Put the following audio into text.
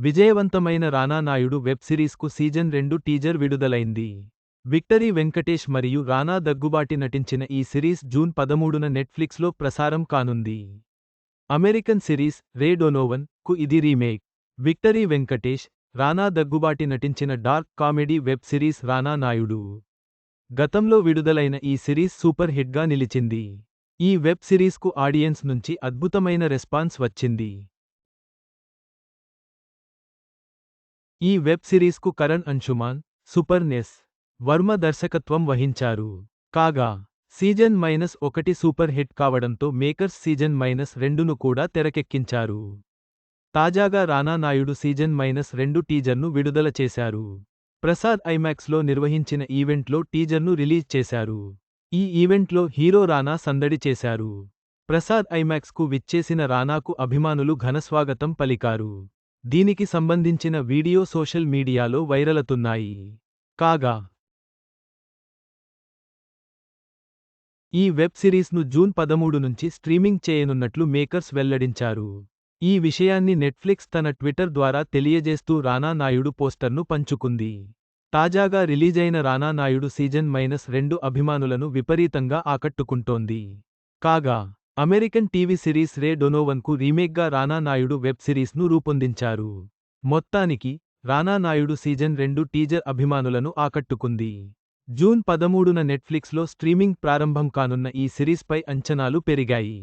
విజయవంతమైన రానా నాయుడు వెబ్ సిరీస్కు season 2 teaser విడుదలైంది. విక్టరీ వెంకటేష్ మరియు రానా దగ్గుబాటి నటించిన ఈ సిరీస్ జూన్ 13న నెట్ఫ్లిక్స్లో ప్రసారం కానుంది. అమెరికన్ సిరీస్ రే డొనోవన్ కు ఇది రీమేక్. విక్టరీ వెంకటేష్, రానా దగ్గుబాటి నటించిన డార్క్ కామెడీ వెబ్ సిరీస్ రానా నాయుడు. గతంలో విడుదలైన ఈ సిరీస్ సూపర్ హిట్గా నిలిచింది. ఈ వెబ్ సిరీస్కు ఆడియన్స్ నుంచి అద్భుతమైన రెస్పాన్స్ వచ్చింది. ఈ వెబ్ సిరీస్కు కరణ్ అంశుమాన్, సుపర్ణెస్ వర్మ దర్శకత్వం వహించారు. కాగా సీజన్ -1 సూపర్ హిట్ కావడంతో మేకర్స్ సీజన్ -2ను కూడా తెరకెక్కించారు. తాజాగా రానా నాయుడు సీజన్ -2 టీజర్ను విడుదల చేశారు. ప్రసాద్ ఐమాక్స్లో నిర్వహించిన ఈవెంట్లో టీజర్ను రిలీజ్ చేశారు. ఈ ఈవెంట్లో హీరో రానా సందడి చేశారు. ప్రసాద్ ఐమాక్స్కు విచ్చేసిన రానాకు అభిమానులు ఘనస్వాగతం పలికారు. దీనికి సంబంధించిన వీడియో సోషల్ మీడియాలో వైరలవుతున్నాయి. కాగా ఈ వెబ్ సిరీస్ను జూన్ 13 నుంచి స్ట్రీమింగ్ చేయనున్నట్లు మేకర్స్ వెల్లడించారు. ఈ విషయాన్ని నెట్ఫ్లిక్స్ తన ట్విట్టర్ ద్వారా తెలియజేస్తూ రానా నాయుడు పోస్టర్ను పంచుకుంది. తాజాగా రిలీజైన రానా నాయుడు సీజన్ -2 అభిమానులను విపరీతంగా ఆకట్టుకుంటోంది. కాగా అమెరికన్ టీవీ సిరీస్ రే డొనోవన్కు రీమేక్గా రానా నాయుడు వెబ్ సిరీస్ను రూపొందించారు. మొత్తానికి రానా నాయుడు సీజన్ 2 టీజర్ అభిమానులను ఆకట్టుకుంది. జూన్ 13న నెట్ఫ్లిక్స్లో స్ట్రీమింగ్ ప్రారంభం కానున్న ఈ సిరీస్పై అంచనాలు పెరిగాయి.